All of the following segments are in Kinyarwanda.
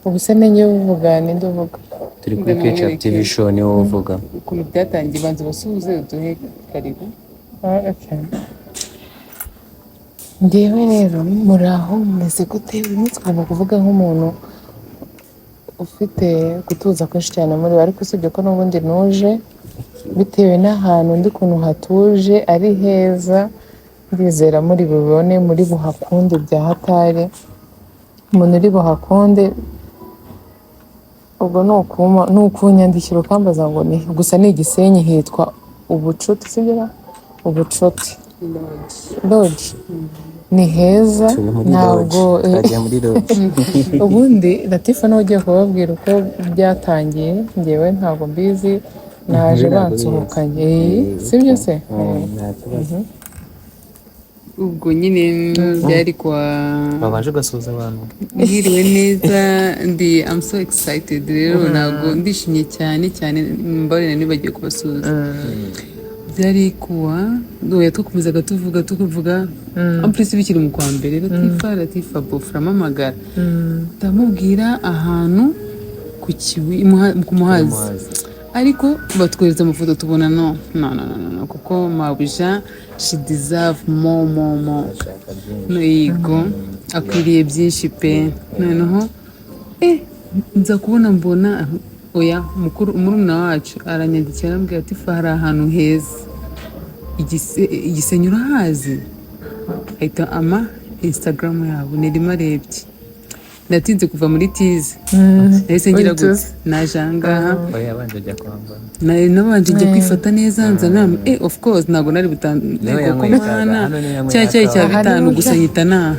ubuse menye uvuga ninde uvuga turi kuri KECAPU TV show ni wowe uvuga ukuntu byatangiye banze basuhuze uduhe karibu. Okay. Ndewe rero muraho meze gute umunsi kandi kuvuga nk'umuntu ufite gutuza kwinshi cyane muri ariko usibye ko n'ubundi nuje bitewe n'ahantu ndi kuntu hatuje ari heza ndizera muri bubone muri buhakunde bya hatari umuntu uri buhakunde ubwo nukunyandikira ukambaza ngo ni gusa ni Gisenyi hitwa ubucuti sibyo ubucuti lodge ni heza ntabwo ajya muri lodge ubundi Latifah nawe ugiye kubabwira uko byatangiye njyewe ntabwo mbizi naje bansohokanye sibyo se nta kibazo ubwo nyine byari kwa babanje gasuhuza abantu mwiriwe neza I'm so excited rero ntabwo ndishimye cyane mbabarira nibagiye kubasuhuza byari kuwa tukomezaga tukuvuga ampurisi bikiri mu kwa mbere Latifah bofra amamagara ndamubwira ahantu ku muhazi ariko batwereza amafoto tubona no kuko mabuja she deserve more yego akwiriye byinshi pe noneho nza kubona mbona oya murumuna wacu aranyandikira arambwira ati hari ahantu heza igisenyi urahazi ahita Instagram yabo nirimo arebye natinze kuva muri tize nahise ngira gutya naje ahangaha nabanje njya kwifata neza nzana of course ntabwo nari butandukanye kuko mwana cya cya bitanu gusa nyita naha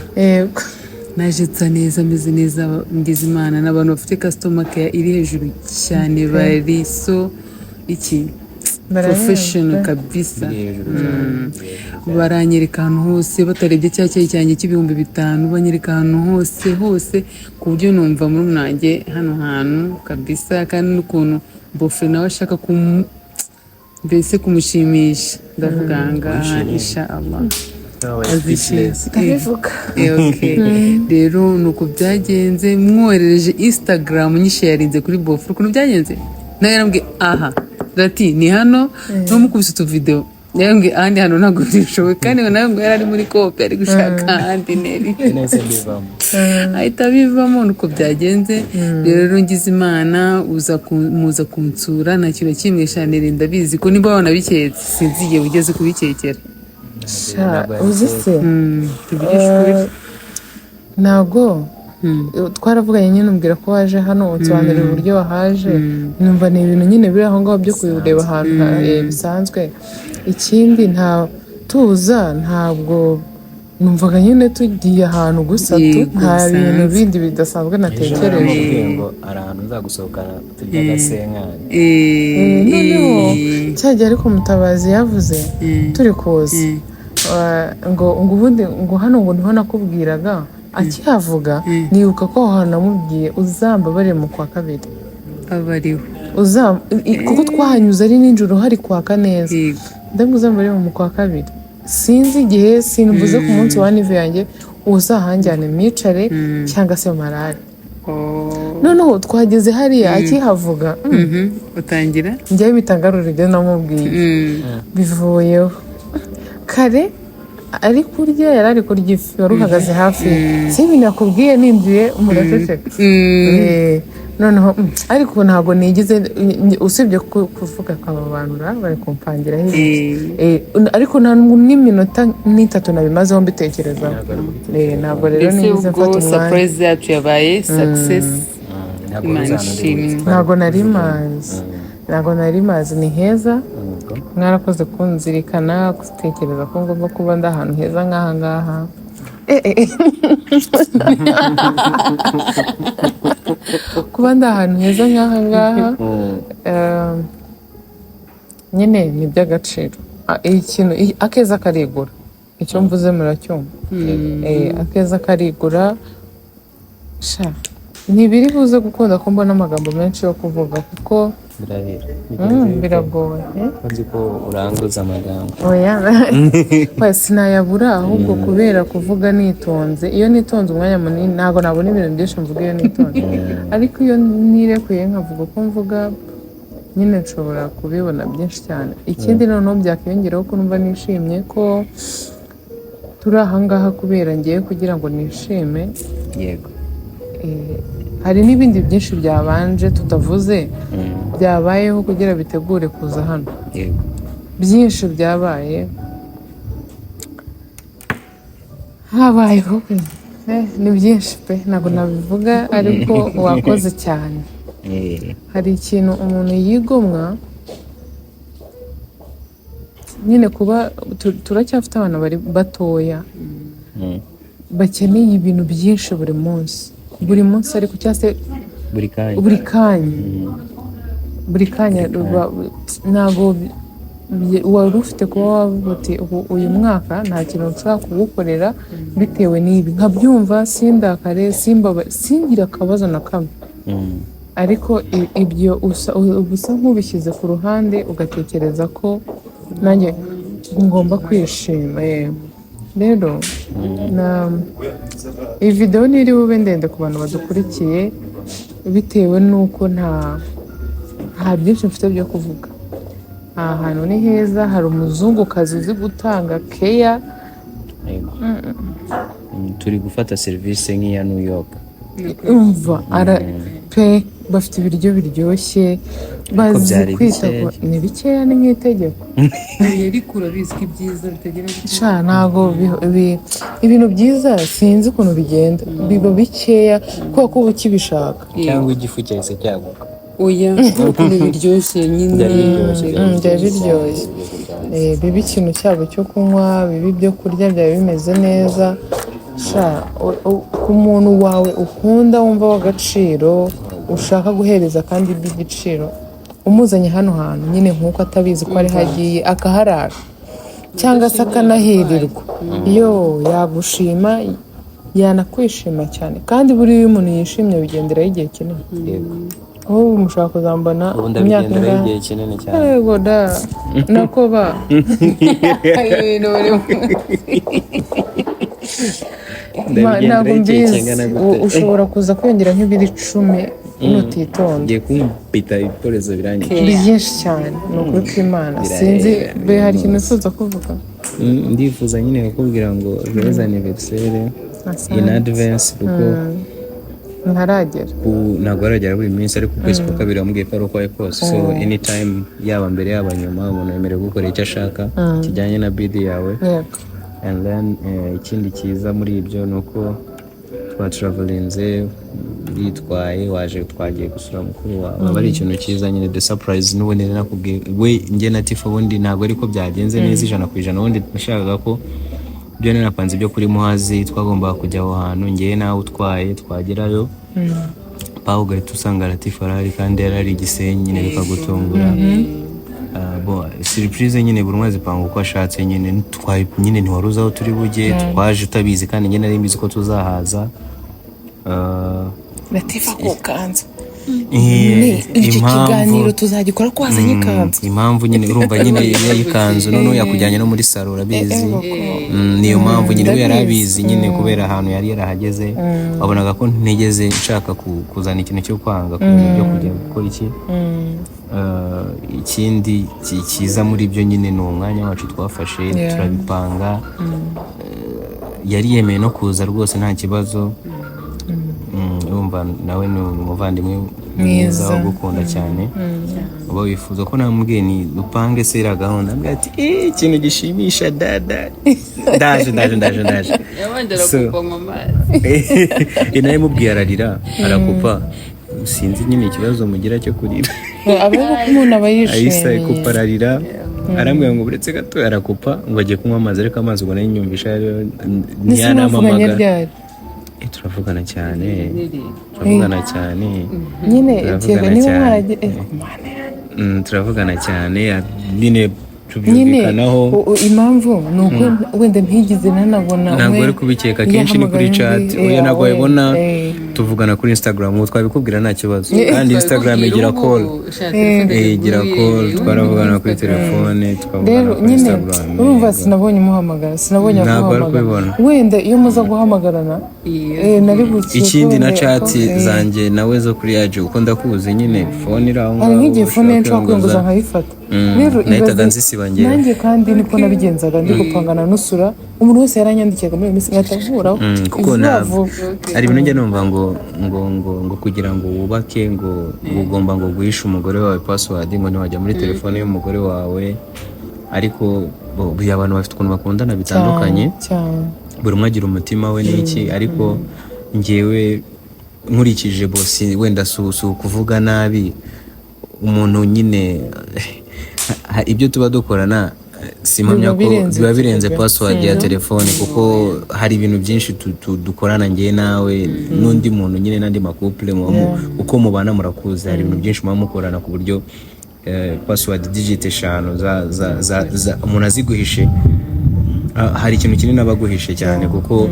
naje nsa neza meze neza ngize imana n'abantu bafite customer care iri hejuru cyane bari so professional kabisa baranyereka ahantu hose batarebye cya cyayi cyanjye cy'ibihumbi 5 banyereka ahantu hose ku buryo numva muri mwanjye hano hantu kabisa kandi n'ukuntu bofe nawe ashaka mbese kumushimisha ndavuga ngaha inshallah ndabivuga rero nuko byagenze mwoherereje Instagram nyisharinze kuri bofe ukuntu byagenze nawe yarambwiye aha Lati ni hano no mukubise utuvideo yarambwiye ahandi hano ntabwo bishoboye kandi nawe ngo yari ari muri kope ari gushaka ahandi neri ahita bivamo nuko byagenze rero ngize imana muza kunsura nta kintu kimwe shanere ndabizi ko nimba wanabiketse sinzi igihe ugeze kubikekera uzi se ntabwo twaravuganye nyine umbwira ko waje hano unsobanurira uburyo wahaje numva ni ibintu nyine biri aho ngaho byo kureba ahantu bisanzwe ikindi ntabwo numvaga nyine tugiye ahantu gusa nta bintu bindi bidasanzwe natekereje ngo ari ahantu nzagusohokana tujya gasenkani noneho cyagiye ariko Mutabazi yavuze turi kuza ngo ubundi ngo hano ngo niho nakubwiraga akihavuga nibuka ko ahantu namubwiye uzambabare mu kwa kabiri abariho kuko twahanyuze ari nijoro hari kwaka neza ndabwo uzambabare mu kwa kabiri sinzi igihe simvuze ku munsi wa nive yanjye uzahanjyane mwicare cyangwa se marare noneho twageze hariya akihavuga utangira njyewe bitangarura ibyo namubwiye bivuyeho kare ari kurya yari ari kurya ifi wari uhagaze hafi si ibintu yakubwiye ninjiye umuraceceka noneho ariko ntabwo nigize usibye kuvuga ko aba bantu bari kumpangira ariko nta n'iminota n'itatu nabimazeho mbitekerezaho ntabwo rero nigize mfata umwanya surprise yacu yabaye success ntabwo nari mazi ni heza mwarakoze kunzirikana gutekereza ko ngomba kuba ndi ahantu heza nk'aha ngaha kuba ndi ahantu heza nk'aha ngaha nyine ni iby'agaciro ikintu akeza karigura icyo mvuze muracyumva akeza karigura ntibiri buze gukunda ko mbona amagambo menshi yo kuvuga kuko biragoye nzi ko uranguza amagambo sinayabura ahubwo kubera kuvuga nitonze iyo nitonze umwanya munini ntabwo nabona ibintu byinshi mvuga iyo nitonze ariko iyo nirekuye nkavuga uko mvuga nyine nshobora kubibona byinshi cyane ikindi noneho byakiyongeraho ko numva nishimye ko turi ahangaha kubera ngiye kugira ngo nishime yego hari n'ibindi byinshi byabanje tutavuze byabayeho kugira bitegure kuza hano byinshi byabaye habayeho ni byinshi pe ntabwo nabivuga ariko wakoze cyane hari ikintu umuntu yigomwa nyine kuba turacyafite abana bari batoya bakeneye ibintu byinshi buri munsi ariko cyangwa se buri kanya ntabwo wari ufite kuba wavuga uti uyu mwaka nta kintu nshobora kugukorera bitewe n'ibi nkabyumva sindakare singira akabazo na kamwe ariko ibyo usa nk'ubishyize ku ruhande ugatekereza ko nanjye ngomba kwishima rero iyi videwo ntiri bube ndende ku bantu badukurikiye bitewe n'uko nta byinshi mfite byo kuvuga. Aha hantu ni heza, hari umuzungukazi uzi gutanga keya. Turi gufata serivisi nk'iya New York. Umva pe bafite ibiryo biryoshye, bazi kwita ni bikeya ni nk'itegeko. Ariko urabizi ko ibyiza bitegereza ntabwo ibintu byiza sinzi ukuntu bigenda biba bikeya kuko uba ukibishaka cyangwa igifu cyahise cyaguka. Oya ukuntu biryoshye nyine byari biryoshye biba ikintu cyabo cyo kunywa biba ibyo kurya byaba bimeze neza ku muntu wawe ukunda wumva w'agaciro ushaka guhereza kandi by'igiciro umuzanye hano hantu nyine nk'uko atabizi ko ari hagiye akaharara cyangwa se akanahirirwa yagushima yanakwishima cyane kandi buriya iyo umuntu yishimye bigenderaho igihe kinini. Ubu mushaka kuzambana imyaka igihe kinini cyane. Yego da nako ba ntabwo mbizi ushobora kuza kwiyongera nk'ibiri 10 nutitonda. Ngiye kumpita ibikorezo birangiye byinshi cyane ni ukuri kw'Imana sinzi hari ikintu usoza kuvuga. Ndifuza nyine kukubwira ngo joyeux anniversaire in advance kuko ntaragera ntabwo aragera buri minsi ariko ukwezi kwa kabiri wambwiye ko ari uko kose so anytime yaba mbere yaba nyuma umuntu yemerewe gukora icyo ashaka kijyanye na bidi yawe. And then ikindi kiza muri ibyo ni uko twatravelinze yitwaye waje twagiye gusura mukuru wawe aba ari ikintu cyiza nyine the surprise n'ubundi nakubwiye we njye na Latifah ubundi ntabwo ariko byagenze neza 100% ubundi nashakaga ko byo narapanze byo kuri Muhazi twagomba kujya aho hantu ngiye nawe utwaye twagerayo paho ugahita usanga Latifah arahari kandi yarari Gisenyi nyine bikagutungura. Surprise nyine buri umwe azipanga uko ashatse nyine nyine ntiwaruzi aho turi bujye twaje utabizi kandi nyine nari mbizi ko tuzahaza. Latifah kukanza iki kiganiro tuzagikora ko wazanye ikanzu impamvu nyine urumva nyine yayikanzu none yakujyanye no muri salo urabizi niyo mpamvu nyine we yarabizi nyine kubera ahantu yari yarahageze wabonaga ko ntegeze nshaka kuzana ikintu cyo kwanga byo kujya gukora iki. Ikindi kiza muri byo nyine ni umwanya wacu twafashe turabipanga yari yemeye no kuza rwose nta kibazo. Urumva nawe ni umuvandimwe mwiza wo gukunda cyane uba wifuza ko namubwiye ni dupange sera gahunda ambwira ati ikintu gishimisha dada ndaje yabanje arakupa amazi inaye mubwiye ararira arakupa sinzi nyine ikibazo mugira cyo kurira abana umuntu aba yishimye ayisa kupa ararira arambwira ngo buretse gato arakupa ngo agiye kunywa amazi ariko amazi ubona yinyumvisha ntiyanamamaga. Turavugana cyane nyine cyego niba mwaragiye turavugana cyane nyine tubyumvikanaho impamvu ni uko wenda ntigize nanabona ntabwo ari kubikeka kenshi ni kuri chat oya ntabwo wabibona tuvugana kuri Instagram twabikubwira nta kibazo kandi Instagram igira call twaravugana kuri telefone twavugana kuri Instagram. Urumva sinabonye umuhamagara sinabonye amuhamagara wenda iyo muza guhamagarana nari bukiye ikindi na chat zanjye nawe zo kuri yaje uko ndakuzi nyine phone iraho hari nk'igihe phone nshaka kwinguza nkayifata rero nahitaga nzisibangiye nanjye kandi niko nabigenzaga ndi gupangana n'usura umuntu wese yaranyandikiraga muri minsi ngatavuraho kuko ari ibintu njye numva ngo kugira ngo wubake ngo ugomba ngo guhisha umugore wawe password ngo ntiwajya muri telefone y'umugore wawe ariko buri abantu bafite ukuntu bakundana bitandukanye buri umwe agira umutima we n'iki ariko njyewe nkurikije bosi wenda su kuvuga nabi umuntu nyine ibyo tuba dukorana simpamya ko biba birenze password ya telefone kuko hari ibintu byinshi dukorana ngiye nawe n'undi muntu nyine n'andi makouple uko mubana murakuze hari ibintu byinshi mukorana ku buryo password digit 5 za umuntu aziguhishe hari ikintu kinini abaguhishe cyane kuko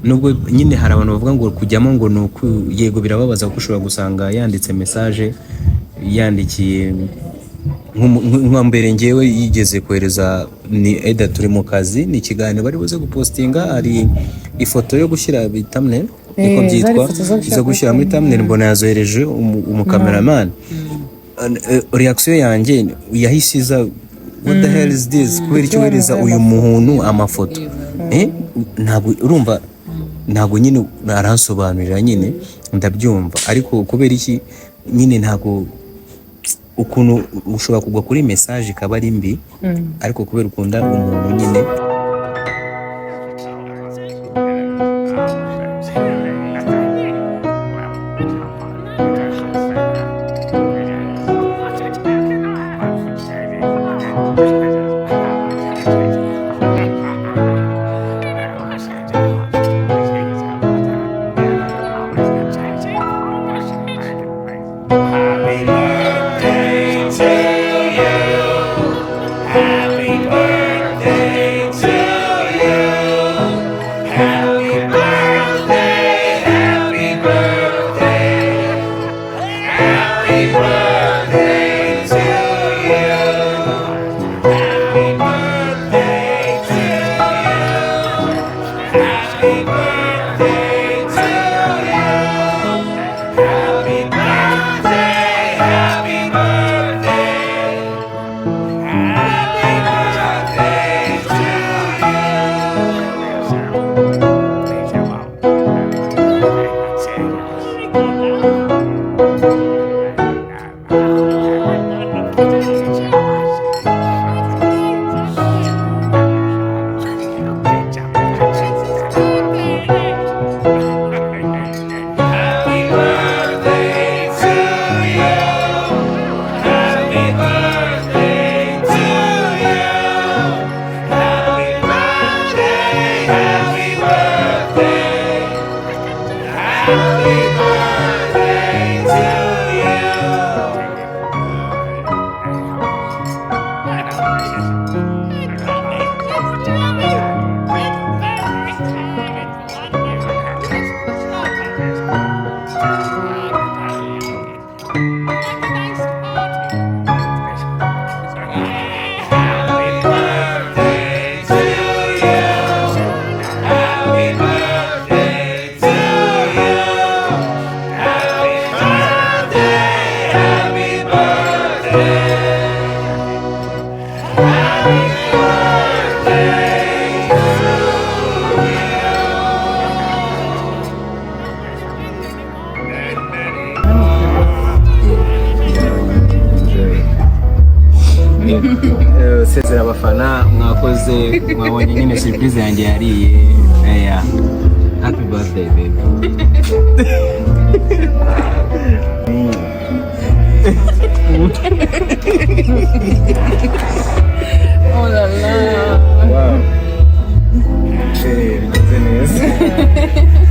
nubwo nyine hari abantu bavuga ngo kujyamo ngo nuko yego birababaza kuko ushobora gusanga yanditse message yandikiye nk'ambere ngewe yigeze kohereza ni Eda turi mu kazi ni ikiganiro bari buze gupostinga ari ifoto yo gushyira thumbnail niko byitwa zo gushyira muri thumbnail mbona yazohereje umukameraman reaction yanjye yahisiza what the hell is this kubera icyohereza uyu muntu amafoto ntabwo urumva ntabwo nyine aransobanurira nyine ndabyumva ariko kubera iki nyine ntabwo ukuntu ushobora kugwa kuri message ikaba ari mbi ariko kubera ukunda umuntu nyine sezera abafana mwakoze mwabonye nyine surprise yanjye yariye happy birthday baby Oh la la. wow bimeze neza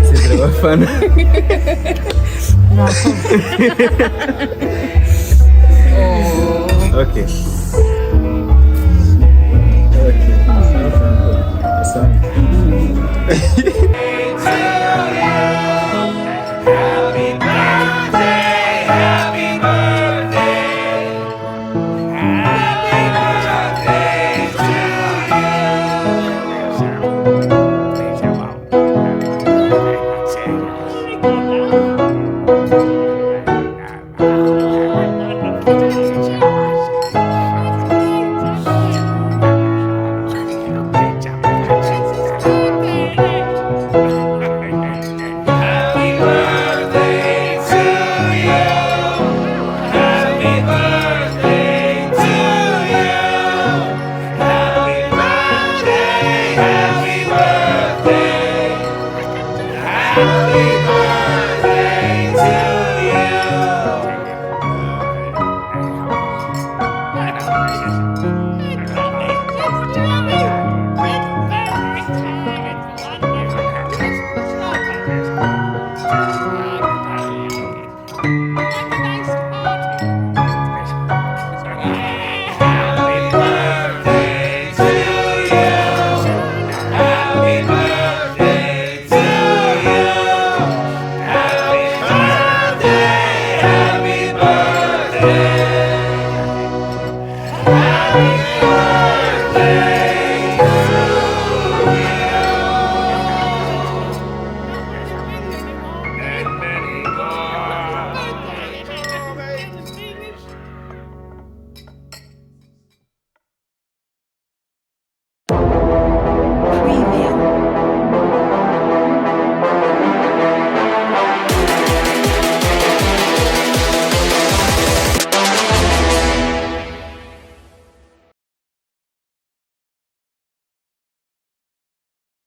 sezera abafana okay Happy